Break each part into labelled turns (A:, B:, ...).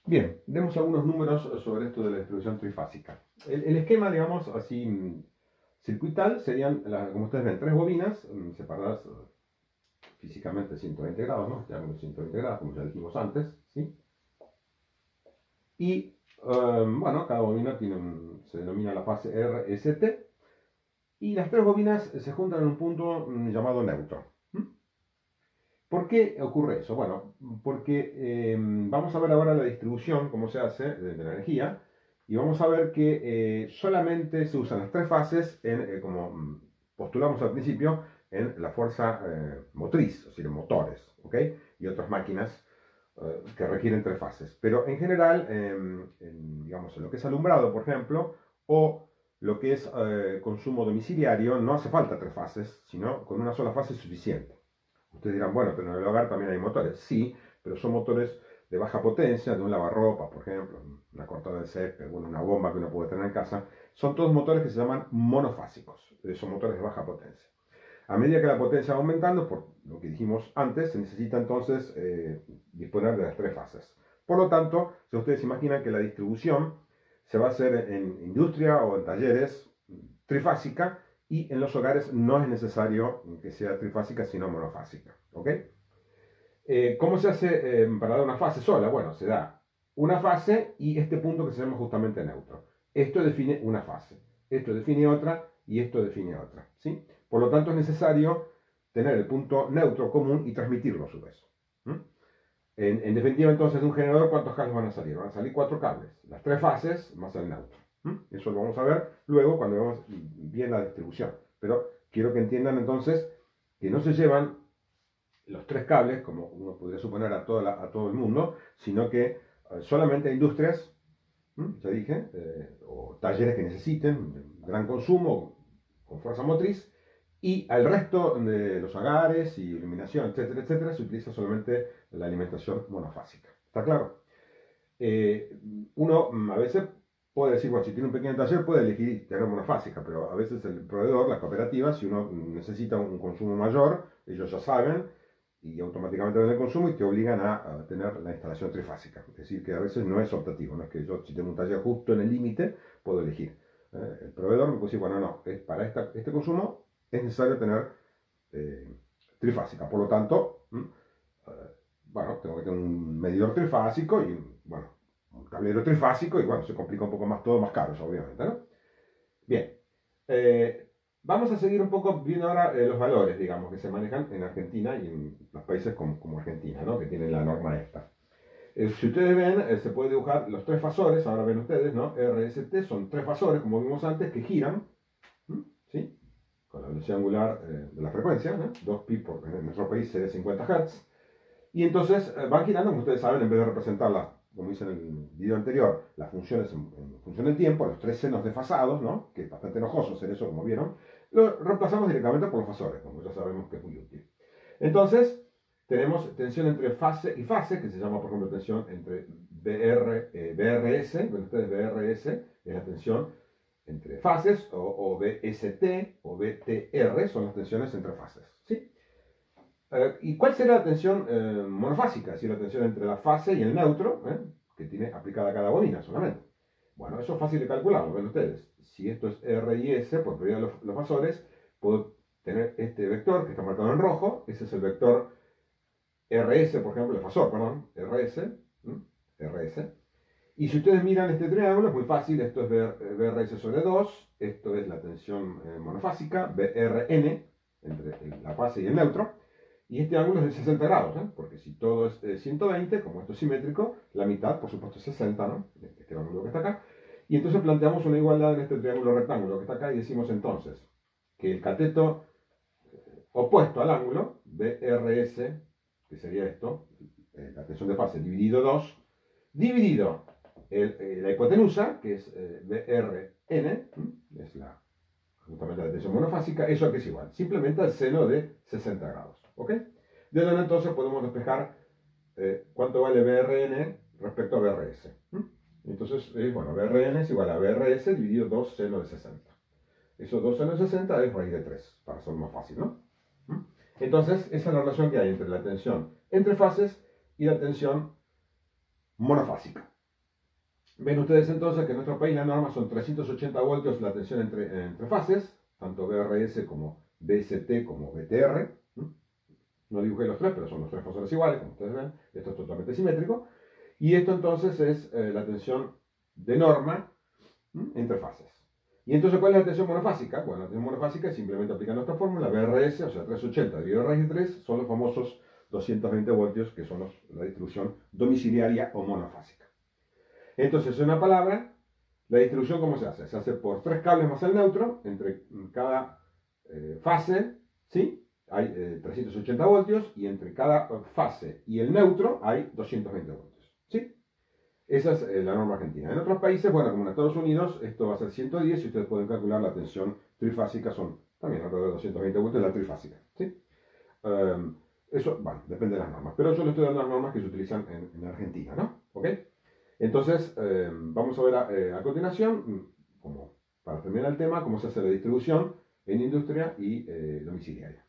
A: Bien, demos algunos números sobre esto de la distribución trifásica. El esquema, digamos, así circuital, serían, como ustedes ven, tres bobinas separadas físicamente 120 grados, ¿no? Este ángulo 120 grados, como ya dijimos antes, ¿sí? Y, bueno, cada bobina se denomina la fase RST, y las tres bobinas se juntan en un punto llamado neutro. ¿Por qué ocurre eso? Bueno, porque vamos a ver ahora la distribución, cómo se hace de la energía, y vamos a ver que solamente se usan las tres fases, como postulamos al principio, en la fuerza motriz, es decir, en motores, ¿ok? Y otras máquinas que requieren tres fases. Pero en general, digamos, en lo que es alumbrado, por ejemplo, o lo que es consumo domiciliario, no hace falta tres fases, sino con una sola fase es suficiente. Ustedes dirán, bueno, pero en el hogar también hay motores. Sí, pero son motores de baja potencia, de un lavarropa, por ejemplo, una cortada de césped, bueno, una bomba que uno puede tener en casa. Son todos motores que se llaman monofásicos. Son motores de baja potencia. A medida que la potencia va aumentando, por lo que dijimos antes, se necesita entonces disponer de las tres fases. Por lo tanto, si ustedes imaginan que la distribución se va a hacer en industria o en talleres trifásica, y en los hogares no es necesario que sea trifásica, sino monofásica. ¿Ok? ¿Cómo se hace para dar una fase sola? Bueno, se da una fase y este punto que se llama justamente neutro. Esto define una fase, esto define otra y esto define otra. ¿Sí? Por lo tanto, es necesario tener el punto neutro común y transmitirlo a su vez. En definitiva, entonces, de un generador, ¿cuántos cables van a salir? Van a salir cuatro cables, las tres fases más el neutro. Eso lo vamos a ver luego cuando veamos bien la distribución. Pero quiero que entiendan entonces que no se llevan los tres cables, como uno podría suponer a todo el mundo, sino que solamente a industrias, ya dije, o talleres que necesiten gran consumo con fuerza motriz, y al resto de los hogares y iluminación, etcétera, etcétera, se utiliza solamente la alimentación monofásica. ¿Está claro? Uno a veces puede decir, bueno, si tiene un pequeño taller puede elegir tener monofásica, pero a veces el proveedor, la cooperativa, si uno necesita un consumo mayor, ellos ya saben y automáticamente ven el consumo y te obligan a tener la instalación trifásica. Es decir, que a veces no es optativo, no es que yo si tengo un taller justo en el límite puedo elegir. El proveedor me puede decir, bueno, no, para este consumo es necesario tener trifásica. Por lo tanto, bueno, tengo que tener un medidor trifásico y, bueno, un tablero trifásico y, bueno, se complica un poco más, todo más caro, obviamente, ¿no? Bien. Vamos a seguir un poco viendo ahora los valores, digamos, que se manejan en Argentina y en los países como Argentina, ¿no? Que tienen la norma esta. Si ustedes ven, se puede dibujar los tres fasores, ahora ven ustedes, ¿no? RST son tres fasores, como vimos antes, que giran, ¿sí? Con la velocidad angular de la frecuencia, ¿no? 2pi en nuestro país sería 50 Hz. Y entonces van girando, como ustedes saben, en vez de representarlas, como hice en el video anterior, las funciones en función del tiempo, los tres senos desfasados, ¿no? Que es bastante enojoso hacer eso, como vieron, lo reemplazamos directamente por los fasores, como ya sabemos que es muy útil. Entonces, tenemos tensión entre fase y fase, que se llama, por ejemplo, tensión entre BRS, ven ustedes, BRS es la tensión entre fases, o BST o BTR son las tensiones entre fases, ¿sí? ¿Y cuál será la tensión monofásica? Es decir, la tensión entre la fase y el neutro, que tiene aplicada cada bobina solamente. Bueno, eso es fácil de calcularlo, ven ustedes. Si esto es R y S, por propiedad de los fasores, puedo tener este vector que está marcado en rojo. Ese es el vector RS, por ejemplo, el fasor, perdón, RS. RS. Y si ustedes miran este triángulo, es muy fácil. Esto es BRS sobre 2. Esto es la tensión monofásica, BRN, entre la fase y el neutro. Y este ángulo es de 60 grados, porque si todo es 120, como esto es simétrico, la mitad, por supuesto, es 60, ¿no? Este ángulo que está acá. Y entonces planteamos una igualdad en este triángulo rectángulo que está acá y decimos entonces que el cateto opuesto al ángulo, BRS, que sería esto, la tensión de fase dividido 2, dividido la hipotenusa, que es BRN, es justamente la tensión monofásica, eso aquí es igual, simplemente al seno de 60 grados. ¿Ok? De donde entonces podemos despejar cuánto vale BRN respecto a BRS. Entonces, bueno, BRN es igual a BRS dividido 2 seno de 60. Eso 2 seno de 60 es raíz de 3, para ser más fácil, ¿no? Entonces, esa es la relación que hay entre la tensión entre fases y la tensión monofásica. Ven ustedes entonces que en nuestro país la norma son 380 voltios la tensión entre fases, tanto VRS como BST como BTR. No dibujé los tres, pero son los tres fósforos iguales, como ustedes ven. Esto es totalmente simétrico. Y esto entonces es la tensión de norma entre fases. Y entonces, ¿cuál es la tensión monofásica? Bueno, la tensión monofásica es simplemente aplicando esta fórmula, BRS, o sea, 380 dividido raíz de 3, son los famosos 220 voltios, que son la distribución domiciliaria o monofásica. Entonces, en una palabra, la distribución, ¿cómo se hace? Se hace por tres cables más el neutro, entre cada fase, ¿sí? Hay 380 voltios, y entre cada fase y el neutro hay 220 voltios, ¿sí? Esa es la norma argentina. En otros países, bueno, como en Estados Unidos, esto va a ser 110, y ustedes pueden calcular la tensión trifásica, son también alrededor de 220 voltios la trifásica, ¿sí? Eso, bueno, depende de las normas, pero yo le estoy dando las normas que se utilizan en Argentina, ¿no? ¿Ok? Entonces, vamos a ver a continuación, como para terminar el tema, cómo se hace la distribución en industria y domiciliaria.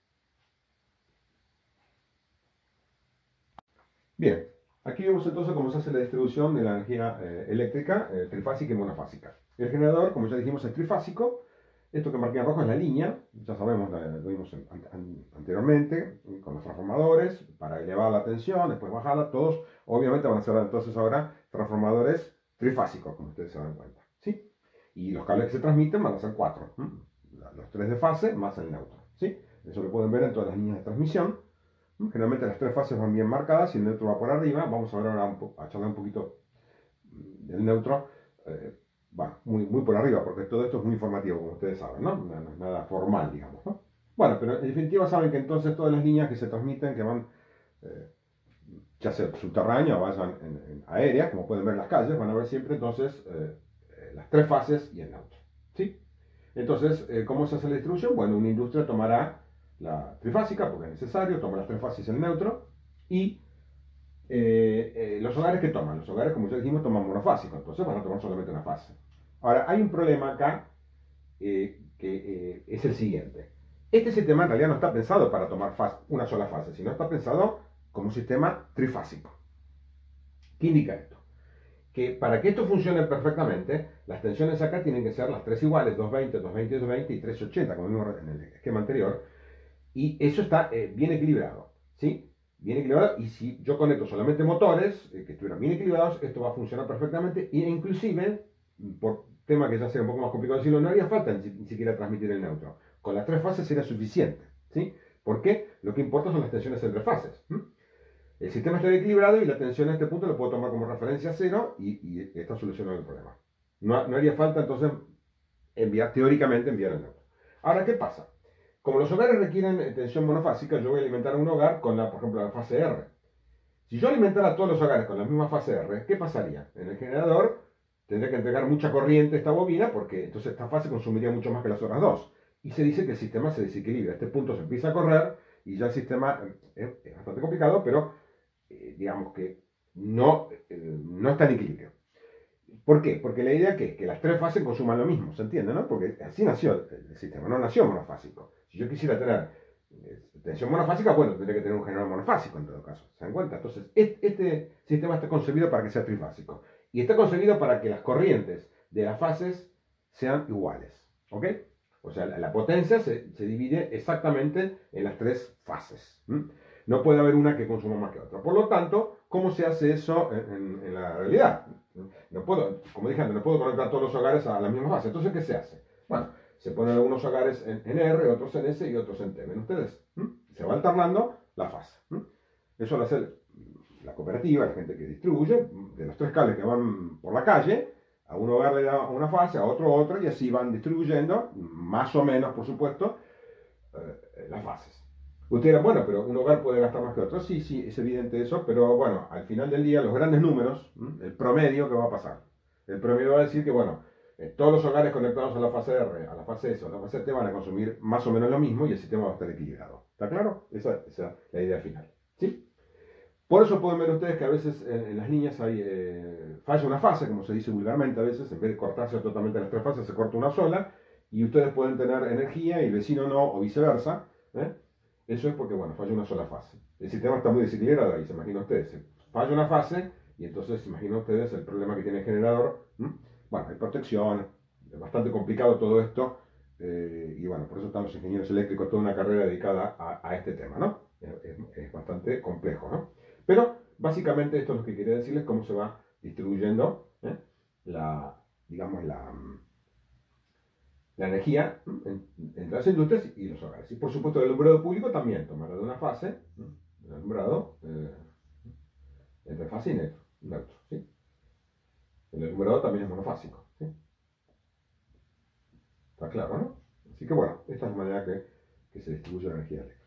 A: Bien, aquí vemos entonces cómo se hace la distribución de la energía eléctrica trifásica y monofásica. El generador, como ya dijimos, es trifásico. Esto que marqué en rojo es la línea, ya sabemos, lo vimos anteriormente, con los transformadores, para elevar la tensión, después bajarla, todos obviamente van a ser entonces ahora transformadores trifásicos, como ustedes se dan cuenta, ¿sí? Y los cables que se transmiten van a ser cuatro, los tres de fase más el neutro, ¿sí? Eso lo pueden ver en todas las líneas de transmisión. Generalmente las tres fases van bien marcadas y el neutro va por arriba. Vamos a ver ahora a charlar un poquito del neutro. Va muy por arriba, porque todo esto es muy informativo, como ustedes saben, ¿no? No es nada formal, digamos, ¿no? Bueno, pero en definitiva saben que entonces todas las líneas que se transmiten, que van eh, ya sea subterráneas o vayan en aéreas, como pueden ver en las calles, van a ver siempre entonces las tres fases y el neutro, ¿sí? Entonces, ¿cómo se hace la distribución? Bueno, una industria tomará la trifásica, porque es necesario, toma las tres fases y el neutro, y los hogares que toman, los hogares, como ya dijimos, toman monofásico, entonces van a tomar solamente una fase. Ahora, hay un problema acá que es el siguiente. Este sistema en realidad no está pensado para tomar una sola fase, sino está pensado como un sistema trifásico. ¿Qué indica esto? Que para que esto funcione perfectamente, las tensiones acá tienen que ser las tres iguales, 220, 220, 220 y 380, como vimos en el esquema anterior, y eso está bien equilibrado, ¿sí? Bien equilibrado, y si yo conecto solamente motores que estuvieran bien equilibrados, esto va a funcionar perfectamente, e inclusive, por tema que ya sea un poco más complicado decirlo, no haría falta ni siquiera transmitir el neutro. Con las tres fases sería suficiente, ¿sí? ¿Por qué? Lo que importa son las tensiones entre fases. El sistema está equilibrado y la tensión en este punto lo puedo tomar como referencia a cero y está solucionando el problema. No haría falta entonces teóricamente enviar el neutro. Ahora, ¿qué pasa? Como los hogares requieren tensión monofásica, yo voy a alimentar a un hogar con, por ejemplo, la fase R. Si yo alimentara a todos los hogares con la misma fase R, ¿qué pasaría? En el generador tendría que entregar mucha corriente a esta bobina, porque entonces esta fase consumiría mucho más que las otras dos. Y se dice que el sistema se desequilibra. A este punto se empieza a correr y ya el sistema es bastante complicado, pero digamos que no está en equilibrio. ¿Por qué? Porque la idea es que las tres fases consuman lo mismo, ¿se entiende? ¿No? Porque así nació el sistema, no nació monofásico. Si yo quisiera tener tensión monofásica, bueno, tendría que tener un generador monofásico en todo caso, ¿se dan cuenta? Entonces, este sistema está concebido para que sea trifásico. Y está concebido para que las corrientes de las fases sean iguales, ¿ok? O sea, la potencia se divide exactamente en las tres fases. No puede haber una que consuma más que otra. Por lo tanto, ¿cómo se hace eso en la realidad? No puedo, como dije antes, no puedo conectar todos los hogares a la misma fase. Entonces, ¿qué se hace? Bueno, se ponen algunos hogares en R, otros en S y otros en T. ¿Ven ustedes? Se va alternando la fase. Eso lo hace la cooperativa, la gente que distribuye, de los tres cables que van por la calle. A un hogar le da una fase, a otro otra, y así van distribuyendo, más o menos, por supuesto, las fases. Usted dirá, bueno, pero un hogar puede gastar más que otro. Sí, sí, es evidente eso, pero bueno, al final del día, los grandes números, el promedio, ¿qué va a pasar? El promedio va a decir que, bueno, todos los hogares conectados a la fase R, a la fase S o a la fase T van a consumir más o menos lo mismo y el sistema va a estar equilibrado. ¿Está claro? Esa es la idea final. ¿Sí? Por eso pueden ver ustedes que a veces en las líneas hay, falla una fase, como se dice vulgarmente a veces, en vez de cortarse totalmente las tres fases, se corta una sola, y ustedes pueden tener energía y el vecino no, o viceversa. Eso es porque, bueno, falla una sola fase. El sistema está muy desequilibrado ahí, se imaginan ustedes. Falla una fase y entonces imaginen ustedes el problema que tiene el generador. Bueno, hay protección, es bastante complicado todo esto, y bueno, por eso están los ingenieros eléctricos, toda una carrera dedicada a este tema, ¿no? Es bastante complejo, ¿no? Pero básicamente esto es lo que quería decirles, cómo se va distribuyendo la, digamos, la energía entre las industrias y los hogares. Y por supuesto el alumbrado público también tomará de una fase, el alumbrado entre fase y neutro, ¿sí? El alumbrado también es monofásico, ¿sí? Está claro, ¿no? Así que bueno, esta es la manera que se distribuye la energía eléctrica.